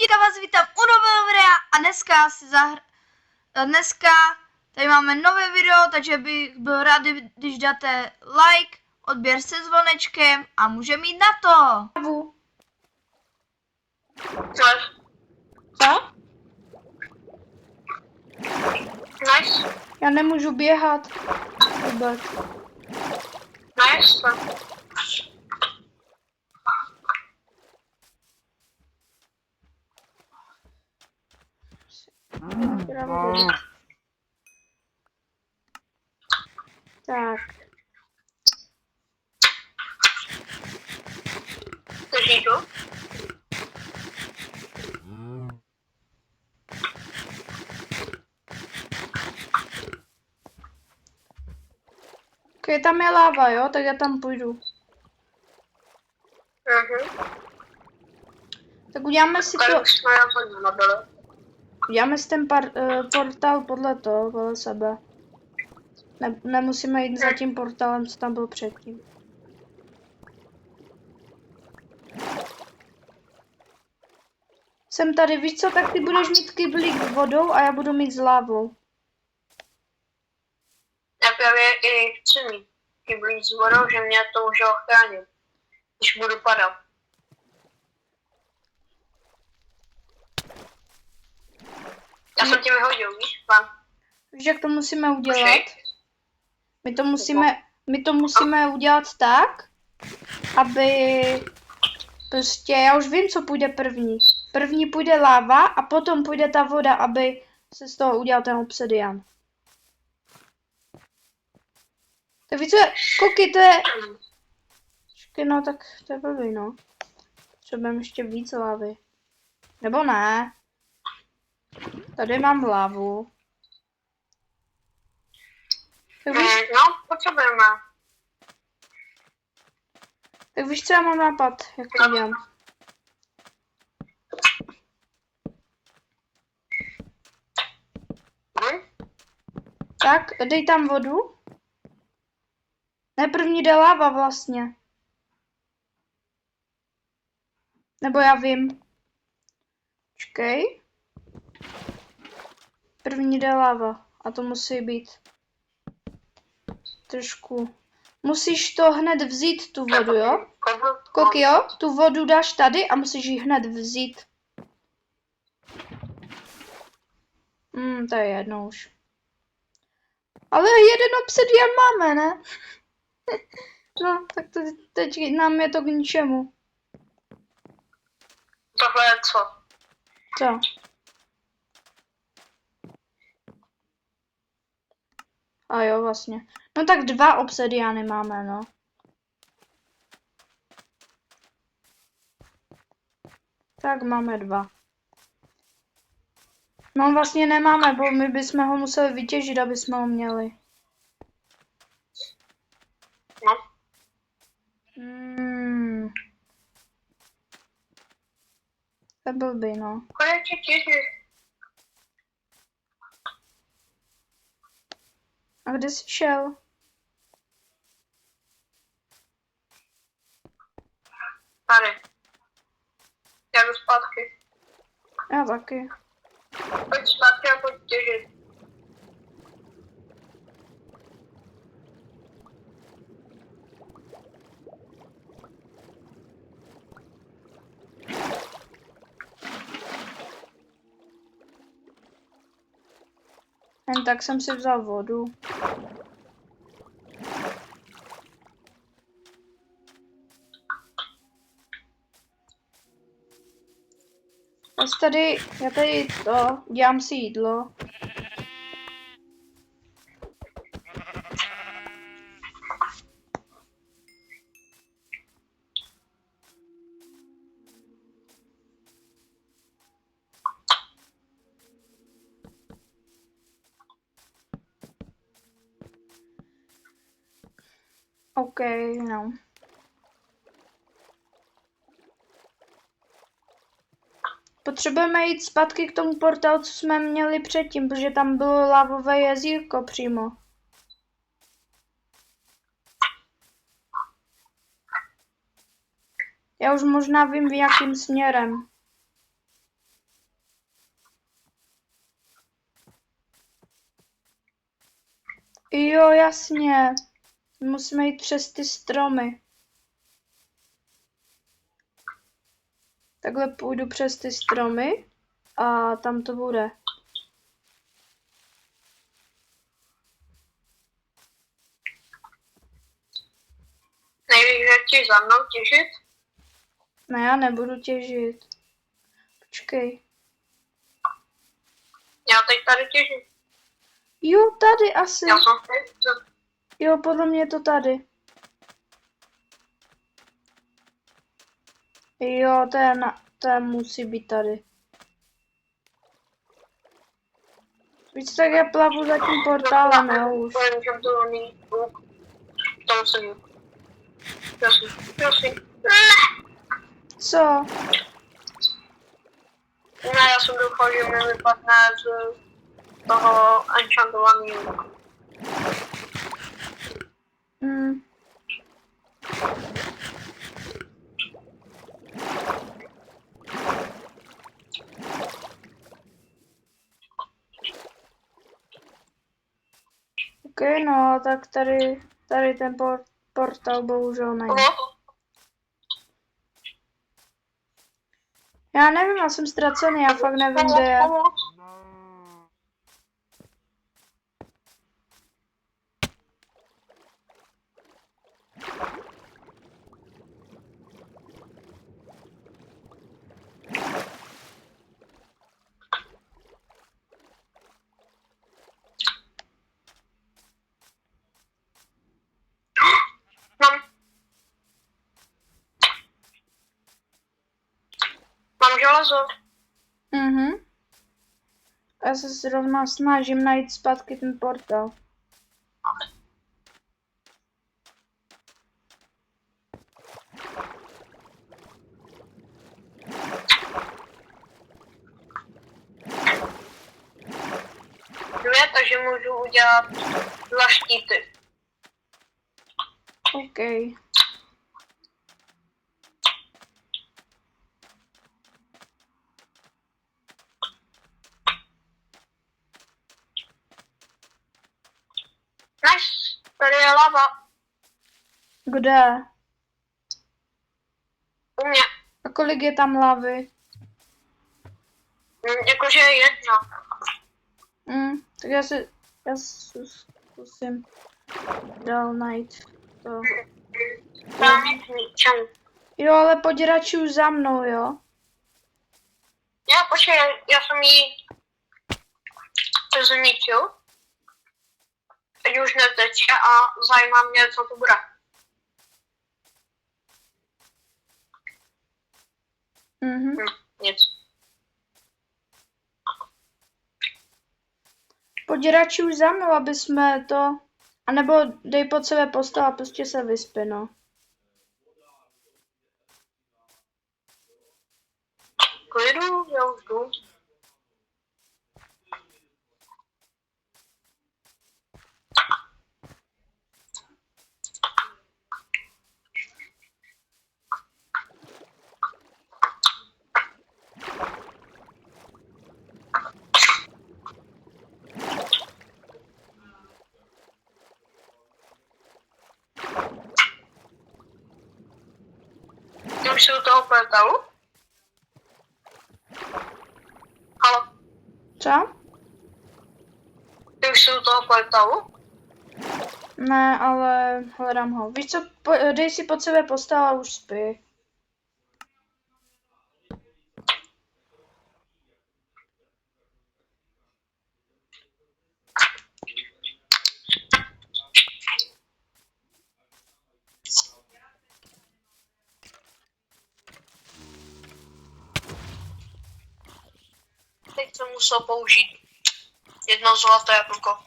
Nikita vás vítám u nového videa a dneska tady máme nové video, takže bych byl rád, když dáte like, odběr se zvonečkem a můžeme jít na to. Co? Nice. Já nemůžu běhat. Vůbec. Nice. Tak. Drží tu. Okay, tam je láva, jo? Tak já tam půjdu. Tak uděláme si to. Uděláme si ten portál podle sebe. Nemusíme jít za tím portálem, co tam byl předtím. Jsem tady, víš co, tak ty budeš mít kyblík s vodou a já budu mít s lávou. Já právě i chci mít kyblík s vodou, že mě to může ochránit, když budu padat. Já jsem tě vyhodil, víš, vám. Víš, jak to musíme udělat? My to musíme udělat tak, aby prostě, já už vím, co půjde první. První půjde láva a potom půjde ta voda, aby se z toho udělal ten obsidian. Tak víš co, koky, to je... No tak to je blbý, no. Potřebujeme ještě víc lávy. Nebo ne. Tady mám lávu. No, potřebujeme. Tak víš, co já mám nápad, jak to dělám. Tak, dej tam vodu. Ne, první jde láva vlastně. Nebo já vím. Počkej. První jde láva. A to musí být trošku. Musíš to hned vzít, tu vodu, jo? Koky, jo? Tu vodu dáš tady a musíš ji hned vzít. To je jedno už. Ale jeden obsidian máme, ne? No, tak to teď nám je to k ničemu. Tohle je co? Co? A jo, vlastně. No tak 2 obsidiány máme, no. Tak máme 2. No vlastně nemáme, bo my bychom ho museli vytěžit, aby jsme ho měli. No. To je blbý, no. Kolik tě těží? A kde jsi šel? Tady. Já jdu zpátky. Já taky. Pojď zpátky a pojď těžit. Jen tak jsem si vzal vodu. Já tady to, dělám si jídlo. OK, no. Potřebujeme jít zpátky k tomu portálu, co jsme měli předtím, protože tam bylo lavové jezírko přímo. Já už možná vím, v jakým směrem. Jo, jasně. Musíme jít přes ty stromy. Takhle půjdu přes ty stromy a tam to bude. Nevíš, že ti za mnou těžit? Ne, já nebudu těžit. Počkej. Já teď tady těžím. Jo, tady asi. Já jsem teď. Jo, podle mě je to tady. Jo, to musí být tady. Víš, tak já plavu za tím portálem, jo, už. Můžem to mít luk. To musím jít. Prosím. Co? Ne, já jsem doufal, že mi vypadne z toho enchantovaného. Hmm. Ok, no, tak tady ten portál bohužel není. Já nevím, já jsem ztracený, já fakt nevím, kde je. Mám železo. Mhm. Já se zrovna snažím najít zpátky ten portál. Dvě, takže můžu udělat 2 štíty. OK. Nice, tady je lava. Kde? U mě. A kolik je tam lavy? Jakože 1. Tak já zkusím dál najít to. Tam je k ničemu. Jo, ale poděrači už za mnou, jo? Já počkej, já jsem jí zničil. Teď už neteče a zajímá mě, co to bude. Mhm. Nic. Poděrači už za mnou, aby jsme to... A nebo dej pod sebe postav a prostě se vyspí, no. Klidu, já už jdu. Ty už jsi u toho portálu? Halo, Co? ty už jsi u toho portálu? Ne, ale hledám ho. Víš co, dej si pod sebe postav a už spí. Teď jsem musel použít 1 zlaté jablko.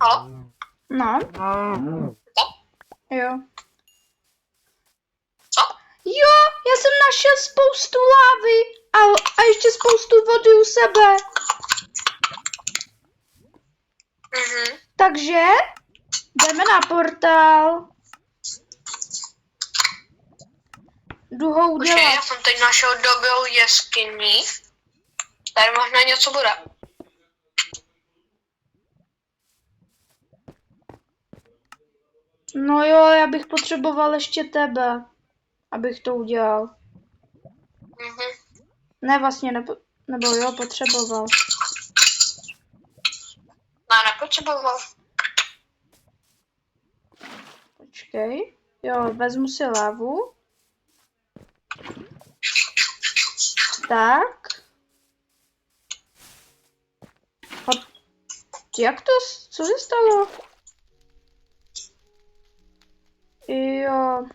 Halo? No, Co? jo. Co? Jo, já jsem našel spoustu lávy a ještě spoustu vody u sebe. Takže jdeme na portál. Jdu ho Počkej, udělat. já jsem teď našel dobrou jeskyni. Tady možná něco bude. No jo, já bych potřeboval ještě tebe, abych to udělal. Ne, vlastně nebo jo, potřeboval. No, nepotřeboval. Počkej. Jo, vezmu si lávu. Tak. A jak to? Co se stalo? Jo.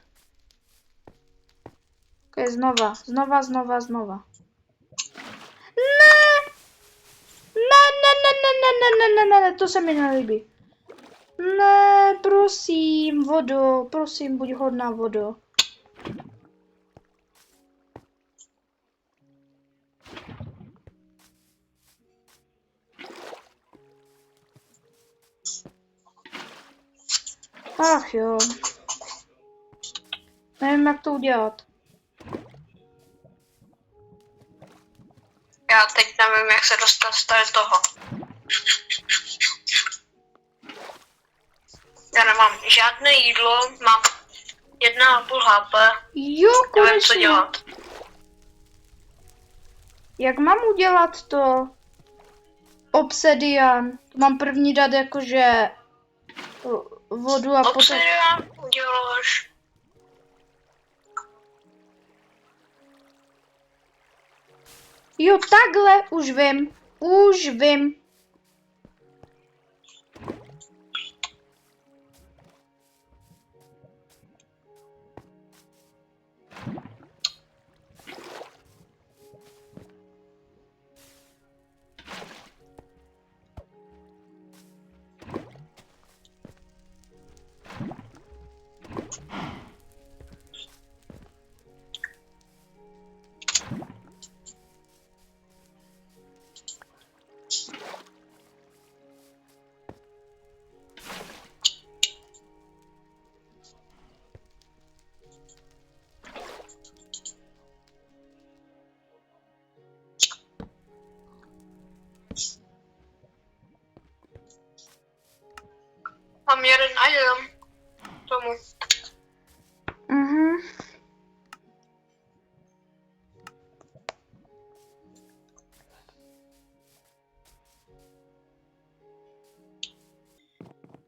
Ok, znova. Ne! Ne, to se mi nelíbí. Ne, prosím, vodo, prosím, buď hodná, vodo. Ach jo. Nevím, jak to udělat. Já teď nevím, jak se dostat z tady toho. Já nemám žádné jídlo, mám 1,5 HP. Jo, Nevím, co konečně. dělat. Jak mám udělat to? Obsidian. To mám první dát jakože vodu a potom... Obsidian uděláš. Jo, takhle, už vím. Mám jeden item tomu. Mhm.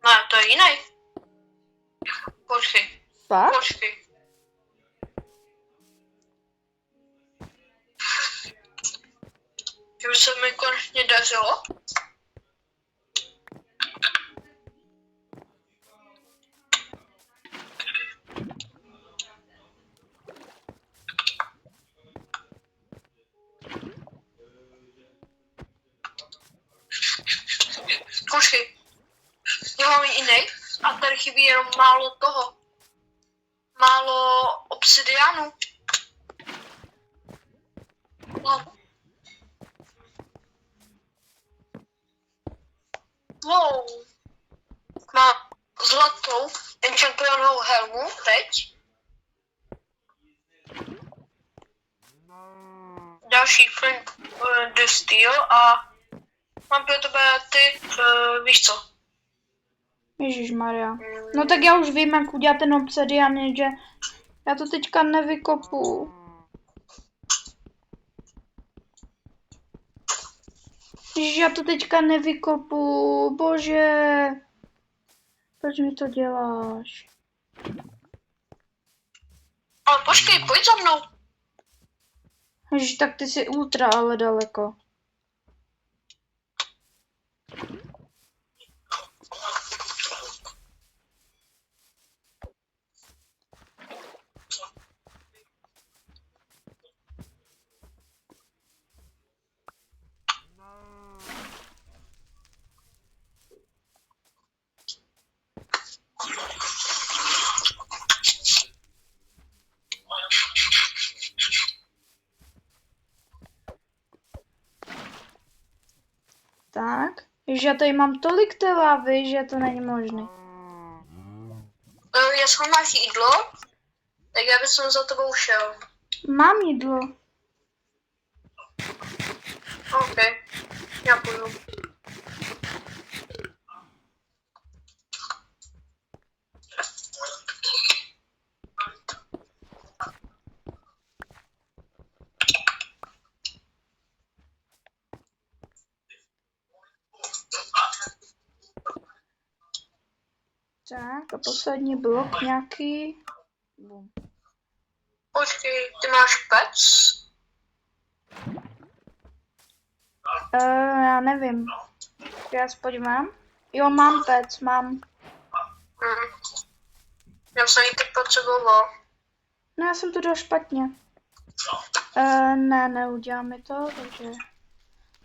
Ne, to je jiný. Počkej, Fakt? počkej. Že se mi konečně dařilo. Počkej, já mám jiný a tady chybí jenom málo toho. Málo obsidianu. No. Wow. Mám zlatou enchantovanou helmu teď. Další flint the steel a mám pro tebe ty, víš co? Ježišmarja. No tak já už vím, jak udělat ten obsidian, že já to teďka nevykopu. Ježiš, já to teďka nevykopu, bože. Proč mi to děláš? Ale počkej, pojď za mnou. Ježiš, tak ty jsi ultra, ale daleko. Ježiš, já tady mám tolik té lávy, že to není možné. Jestli máš jídlo, tak já bych za tebou šel. Mám jídlo. OK, já půjdu. Tak a poslední blok nějaký. Bum. Počkej, ty máš pec? Já nevím. Já se podívám. Jo, mám pec, mám. Já jsem ji teď potřeboval. No já jsem to dal špatně. Ne, neuděláme to, takže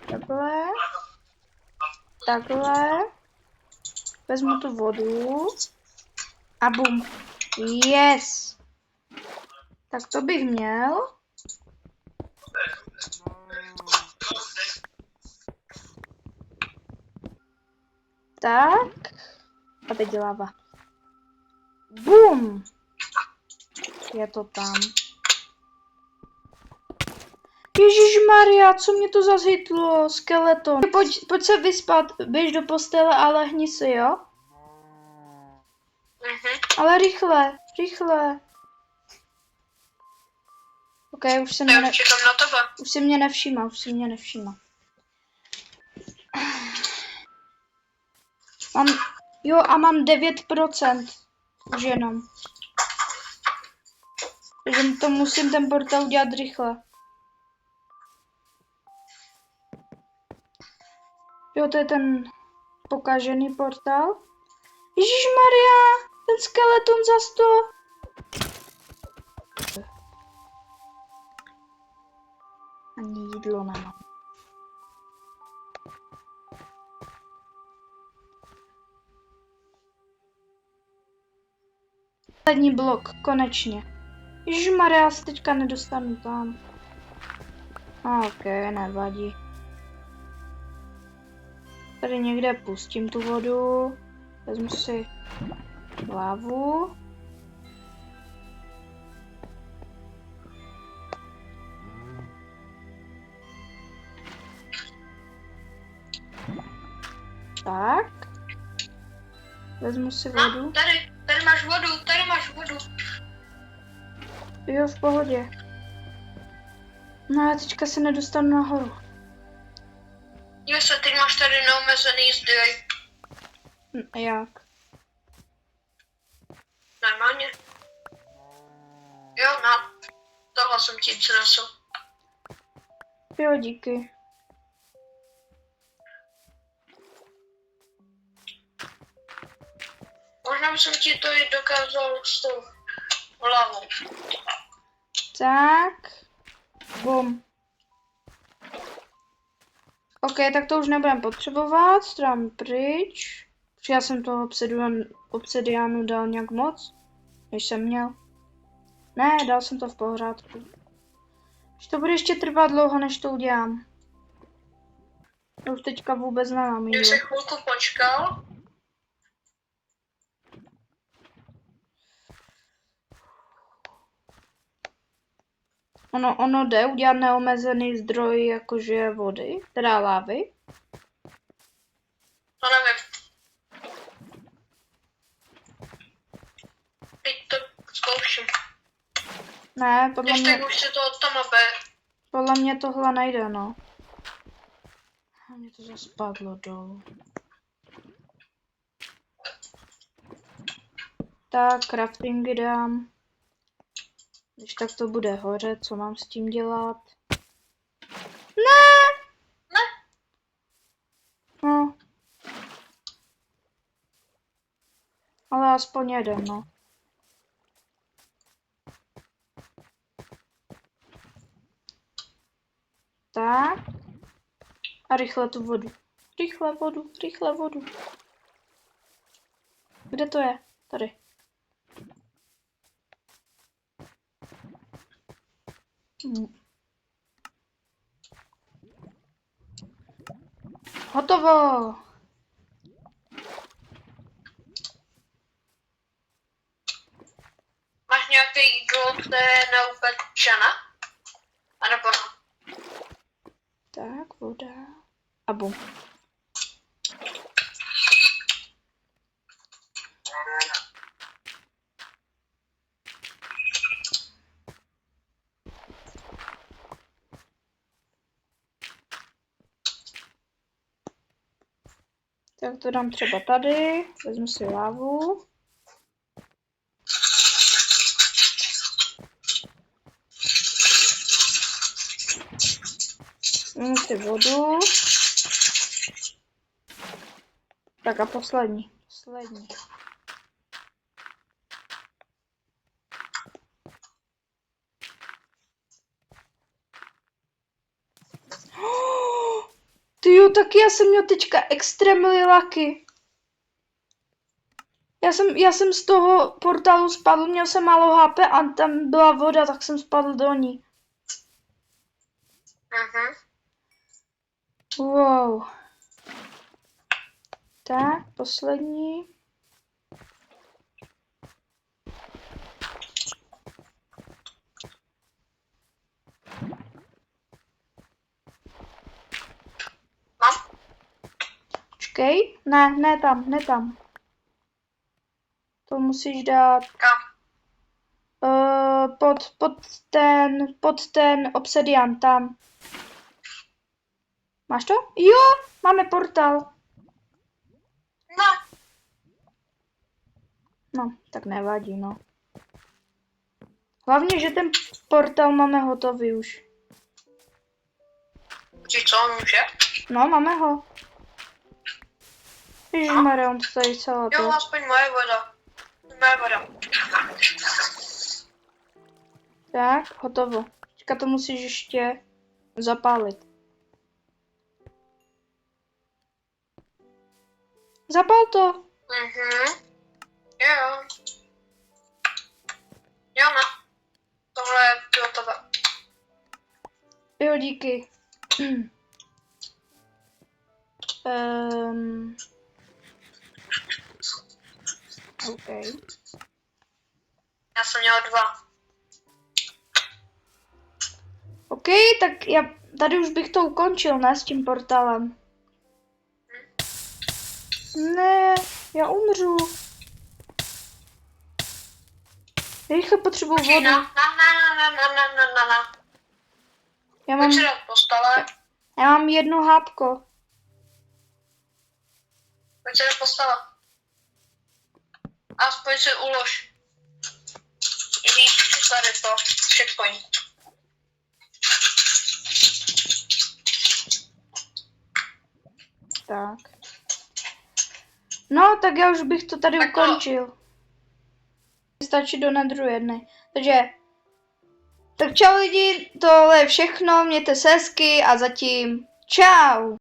takhle. Takhle. Vezmu tu vodu. A bum. Yes. Tak to bych měl. Tak. A teď láva. Bum. Je to tam. Ježišmarja, co mě to zase hitlo? Skeleton. Pojď se vyspat, běž do postele a lehni si, jo? Ale rychle, rychle. Ok, už se Já čekám na tebe. už si mě nevšíma, už si mě nevšíma. Jo, a mám 9%. Už jenom. Takže to musím ten portál udělat rychle. Jo, to je ten pokažený portál. Ježišmarja, ten skeleton zas to. Ani jídlo nemám. Poslední blok, konečně. Ježišmarja, já se teďka nedostanu tam. Ok, nevadí. Tady někde pustím tu vodu. Vezmu si lávu. Tak. Vezmu si vodu. No, tady máš vodu, tady máš vodu. Jo, v pohodě. No a teďka se nedostanu nahoru. Jo, se teď máš tady neomezený zdroj. Jak? Normálně. Jo, no. Tohle jsem ti přinesl. Jo, díky. Možná bych ti to i dokázal s tou hlavou. Tak. Bum. Ok, tak to už nebudem potřebovat. Strám pryč. Protože já jsem toho obsidianu dal nějak moc. Než jsem měl. Ne, dal jsem to v pořádku. Už to bude ještě trvat dlouho, než to udělám. Já už teďka vůbec nemám Kdyby jídlo. se chvilku počkal. Ono jde udělat neomezený zdroj jakože vody, teda lávy. To nevím. Teď to zkouším. Ne, Když tak už si to od tam podle mě tohle nejde, no. A mě to zase spadlo dolů. Tak, craftingy dám. Když tak to bude hořet, co mám s tím dělat? Ne! Ne. No. Ale aspoň jeden, no. Tak. A rychle tu vodu. Rychle vodu, rychle vodu. Kde to je? Tady. Hotovo! to je neupečené? A nebo ne? Tak, voda. A bum. Tak to dám třeba tady. Vezmu si lávu. Vezmu si vodu. Tak a poslední. Poslední. Tyjo, taky já jsem měl teďka extrémly lucky. Já jsem z toho portálu spadl, měl jsem málo HP a tam byla voda, tak jsem spadl do ní. Mhm. Wow. Tak, poslední. Mám? Počkej, ne tam. To musíš dát Kam? pod ten obsidian tam. Máš to? Jo, máme portál. Ne. No, tak nevadí, no. Hlavně, že ten portál máme hotový už. Počkej, co on už je? No, máme ho. Ježišmarja, on to tady celé Jo, to. aspoň moje voda. Moje voda. Tak, hotovo. Teďka to musíš ještě zapálit. Zapal to. Mhm. Jo. Jo, ne. Tohle je hotové. Jo, díky. OK. Já jsem měla 2. OK, tak já tady už bych to ukončil, ne, s tím portálem. Ne, já umřu. Já rychle potřebuji vodu. Na. Já mám, Večer po stole. já mám 1 hápko. Večer po stole. Aspoň si ulož. Víš, tady to. Checkpoint. Tak. No, tak já už bych to tady Tak ukončil. Stačí do nedru jedny. Takže, tak čau lidi, tohle je všechno, mějte se hezky a zatím čau.